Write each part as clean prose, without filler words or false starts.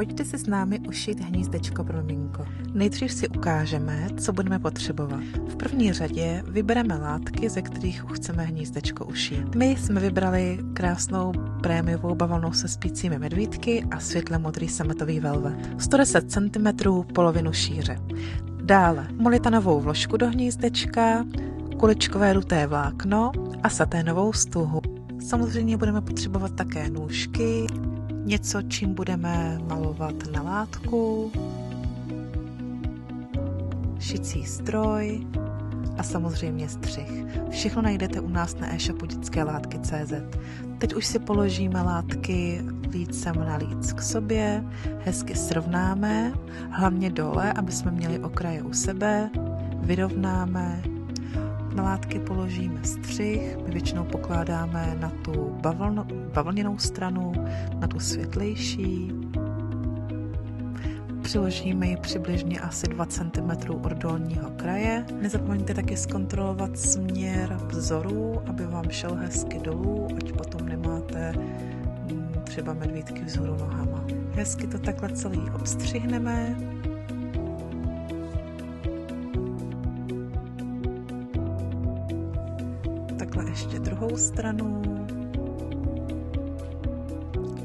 Pojďte si s námi ušít hnízdečko pro miminko. Nejdřív si ukážeme, co budeme potřebovat. V první řadě vybereme látky, ze kterých chceme hnízdečko ušít. My jsme vybrali krásnou prémiovou bavlnou se spícími medvídky a světle modrý sametový velvet. 110 cm, polovinu šíře. Dále molitanovou vložku do hnízdečka, kuličkové duté vlákno a saténovou stuhu. Samozřejmě budeme potřebovat také nůžky, něco, čím budeme malovat na látku, šicí stroj a samozřejmě střih. Všechno najdete u nás na e-shopu dětskelátky.cz. Teď už si položíme látky lícem na líc k sobě, hezky srovnáme, hlavně dole, aby jsme měli okraje u sebe, vyrovnáme. Na látky položíme střih, my většinou pokládáme na tu bavlněnou stranu, na tu světlejší. Přiložíme ji přibližně asi 2 cm od dolního kraje. Nezapomeňte taky zkontrolovat směr vzoru, aby vám šel hezky dolů, ať potom nemáte třeba medvídky vzhůru nohama. Hezky to takhle celý obstřihneme. Takhle ještě druhou stranu.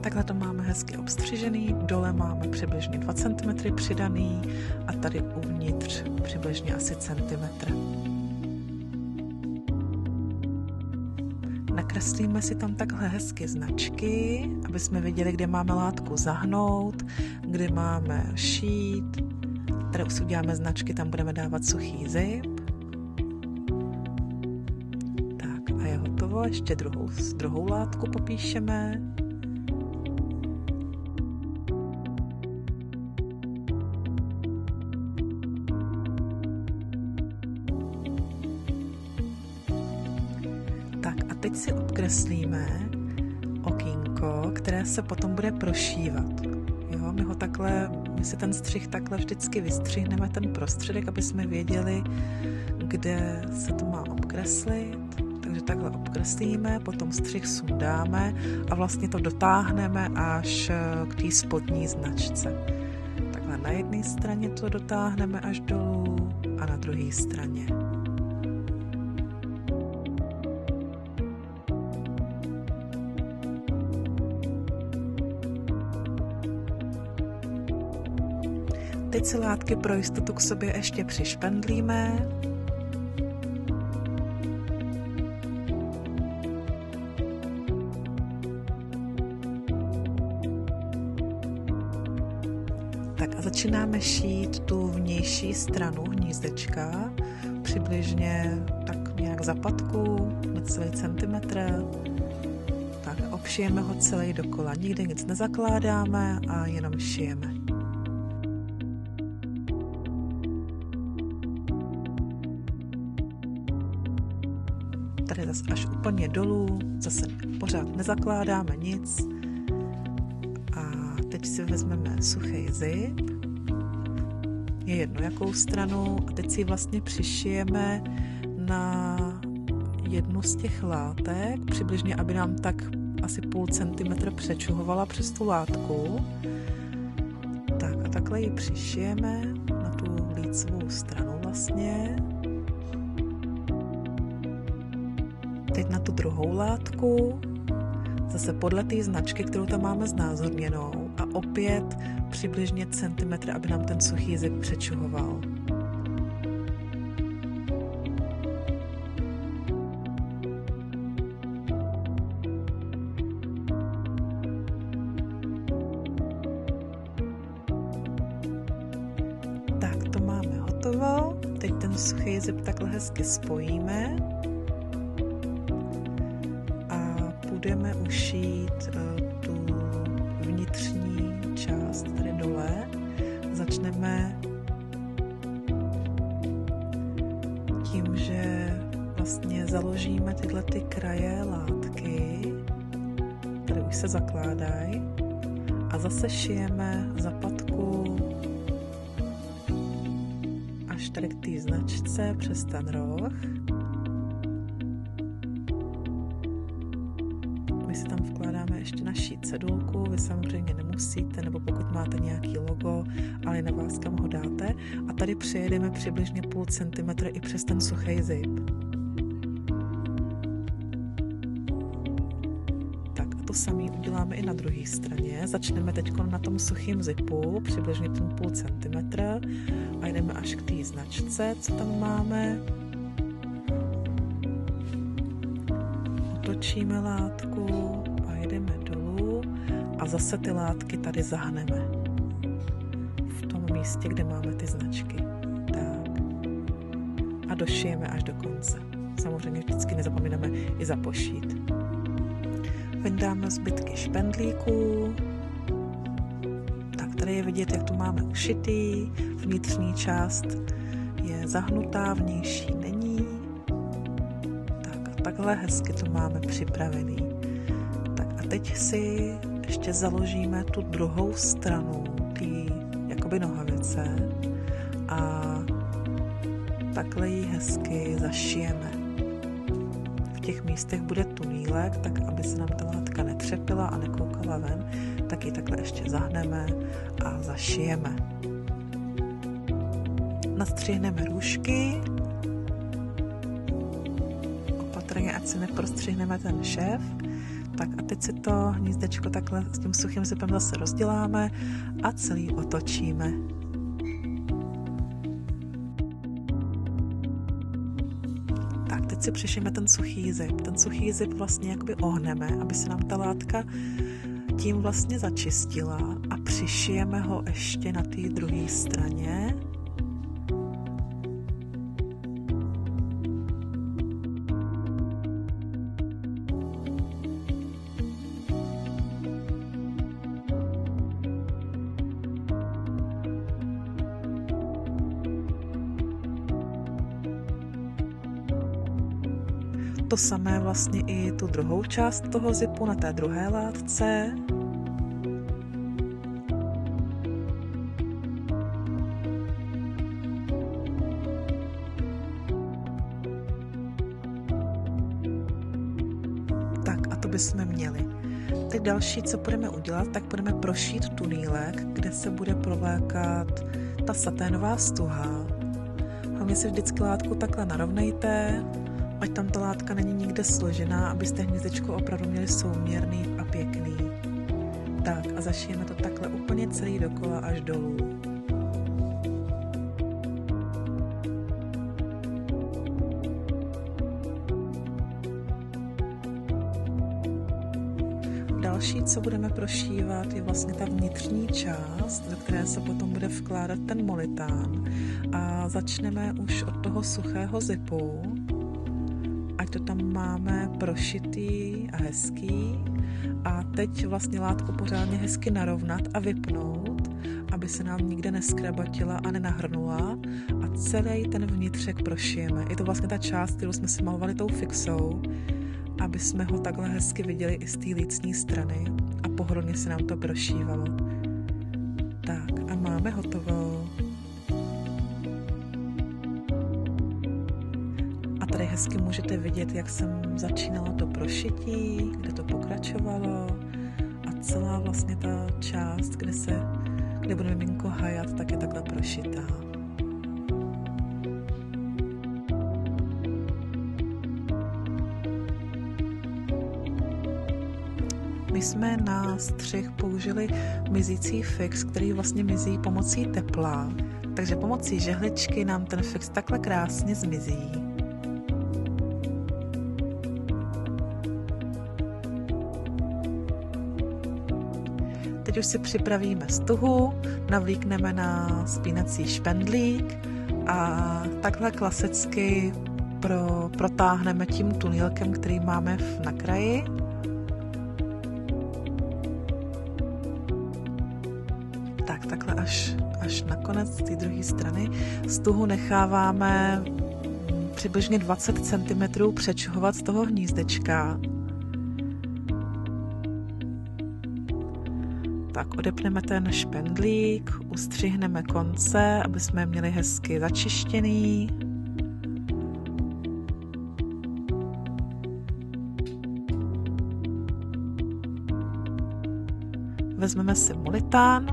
Takhle to máme hezky obstřižený, dole máme přibližně 2 cm přidaný a tady uvnitř přibližně asi centimetr. Nakreslíme si tam takhle hezky značky, aby jsme viděli, kde máme látku zahnout, kde máme šít. Tady už uděláme značky, tam budeme dávat suchý zip. Tak a je hotovo, ještě druhou látku popíšeme. Tak a teď si obkreslíme okýnko, které se potom bude prošívat. Jo, my si ten střih takhle vždycky vystřihneme, ten prostředek, aby jsme věděli, kde se to má obkreslit. Takže takhle obkreslíme, potom střih sundáme a vlastně to dotáhneme až k té spodní značce. Takhle na jedné straně to dotáhneme až dolů a na druhé straně. Teď si látky pro jistotu k sobě ještě přišpendlíme. Tak a začínáme šít tu vnější stranu hnízdečka, přibližně tak nějak za patku, necelý centimetr. Tak obšijeme ho celý dokola, nikde nic nezakládáme a jenom šijeme. Tady zase až úplně dolů, zase pořád nezakládáme nic. A teď si vezmeme suchý zip, je jedno jakou stranu, a teď si vlastně přišijeme na jednu z těch látek, přibližně, aby nám tak asi půl centimetr přečuhovala přes tu látku. Tak a takhle ji přišijeme na tu lícovou stranu vlastně. Teď na tu druhou látku, zase podle té značky, kterou tam máme znázorněnou, a opět přibližně centimetr, aby nám ten suchý zip přečuhoval. Tak to máme hotovo. Teď ten suchý zip takhle hezky spojíme. Budeme ušít tu vnitřní část tady dole. Začneme tím, že vlastně založíme tyhle ty kraje látky, které už se zakládají, a zase šijeme zapatku až tady k té značce přes ten roh. My si tam vkládáme ještě naší cedulku, vy samozřejmě nemusíte, nebo pokud máte nějaký logo, ale na vás kam ho dáte. A tady přejedeme přibližně 0,5 cm i přes ten suchý zip. Tak a to samé uděláme i na druhé straně. Začneme teď na tom suchém zipu, přibližně ten 0,5 cm a jdeme až k té značce, co tam máme. Otočíme látku a jdeme dolů a zase ty látky tady zahneme v tom místě, kde máme ty značky. Tak. A došijeme až do konce. Samozřejmě vždycky nezapomeneme i zapošít. Vyndáme zbytky špendlíků. Tak tady je vidět, jak to máme ušitý. Vnitřní část je zahnutá, vnější není. Takhle hezky to máme připravený. Tak a teď si ještě založíme tu druhou stranu té jakoby nohavice a takhle ji hezky zašijeme. V těch místech bude tunílek, tak aby se nám ta látka netřepila a nekoukala ven, tak ji takhle ještě zahneme a zašijeme. Nastřihneme růžky, ať si neprostřihneme ten šéf. Tak a teď si to hnízdečko takhle s tím suchým zipem zase rozděláme a celý otočíme. Tak teď si přišijeme ten suchý zip. Ten suchý zip vlastně jakoby ohneme, aby se nám ta látka tím vlastně začistila a přišijeme ho ještě na té druhé straně. To samé vlastně i tu druhou část toho zipu na té druhé látce. Tak a to bychom měli. Teď další, co budeme udělat, tak budeme prošít tunýlek, kde se bude provlékat ta saténová stuha. Hlavně si vždycky látku takhle narovnejte, ať tam ta látka není nikde složená, abyste hnízdečko opravdu měli souměrný a pěkný. Tak a zašijeme to takhle úplně celý dokola až dolů. Další, co budeme prošívat, je vlastně ta vnitřní část, do které se potom bude vkládat ten molitán. A začneme už od toho suchého zipu, ať to tam máme prošitý a hezký. A teď vlastně látku pořádně hezky narovnat a vypnout, aby se nám nikde neskrabatila a nenahrnula. A celý ten vnitřek prošijeme. Je to vlastně ta část, kterou jsme si malovali tou fixou, aby jsme ho takhle hezky viděli i z té lícní strany a pohodlně se nám to prošívalo. Tak a máme hotovo. A tady hezky můžete vidět, jak jsem začínala to prošití, kde to pokračovalo a celá vlastně ta část, kde bude miminko hajat, tak je takhle prošitá. My jsme na střih použili mizící fix, který vlastně mizí pomocí tepla, takže pomocí žehličky nám ten fix takhle krásně zmizí. Teď už si připravíme stuhu, navlíkneme na spínací špendlík a takhle klasicky protáhneme tím tunýlkem, který máme na kraji. Takhle až na konec té druhé strany. Stuhu necháváme přibližně 20 cm přečuhovat z toho hnízdečka. Tak odepneme ten špendlík, ustřihneme konce, aby jsme je měli hezky začištěný. vezmeme si molitán.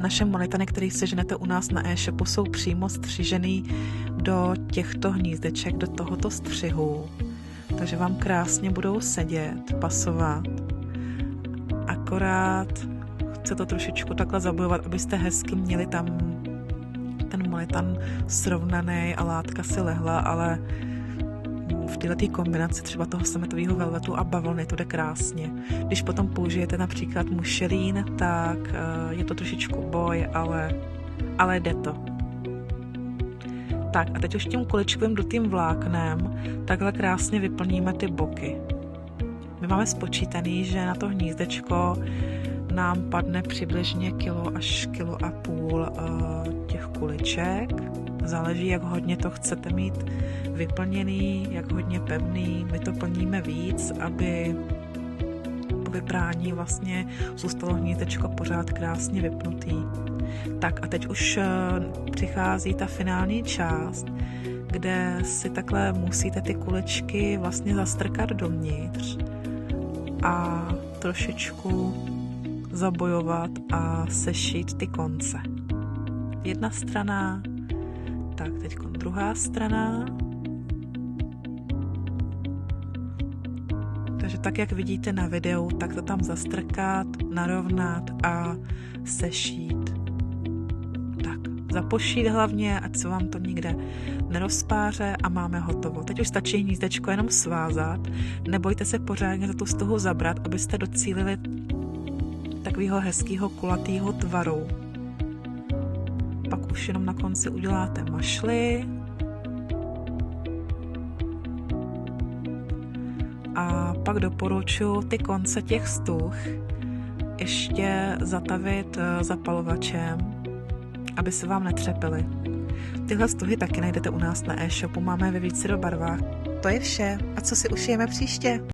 Naše molitany, které seženete u nás na e-shopu, jsou přímo střižený do těchto hnízdeček, do tohoto střihu. Takže vám krásně budou sedět, pasovat. Akorát chce to trošičku takhle zabojovat, abyste hezky měli tam ten molitán srovnaný a látka si lehla, ale v této kombinaci třeba toho sametového velvetu a bavlny to jde krásně. Když potom použijete například mušelín, tak je to trošičku boj, ale jde to. Tak a teď už tím kuličkovým dutým vláknem takhle krásně vyplníme ty boky. My máme spočítaný, že na to hnízdečko nám padne přibližně kilo až kilo a půl těch kuliček. Záleží, jak hodně to chcete mít vyplněný, jak hodně pevný. My to plníme víc, aby po vyprání vlastně zůstalo hnízdečko pořád krásně vypnutý. Tak a teď už přichází ta finální část, kde si takhle musíte ty kuličky vlastně zastrkat dovnitř a trošičku zabojovat a sešít ty konce. Jedna strana, tak teď druhá strana. Takže tak, jak vidíte na videu, tak to tam zastrkat, narovnat a sešít. Tak, zapošít hlavně, ať se vám to nikde nerozpáře a máme hotovo. Teď už stačí hnízdečko jenom svázat, nebojte se pořádně za tu stuhu zabrat, abyste docílili takového hezkého kulatého tvaru. Pak už jenom na konci uděláte mašly a pak doporučuji ty konce těch stuh ještě zatavit zapalovačem, aby se vám netřepily. Tyhle stuhy taky najdete u nás na e-shopu, máme ve vícero barvách. To je vše. A co si ušijeme příště?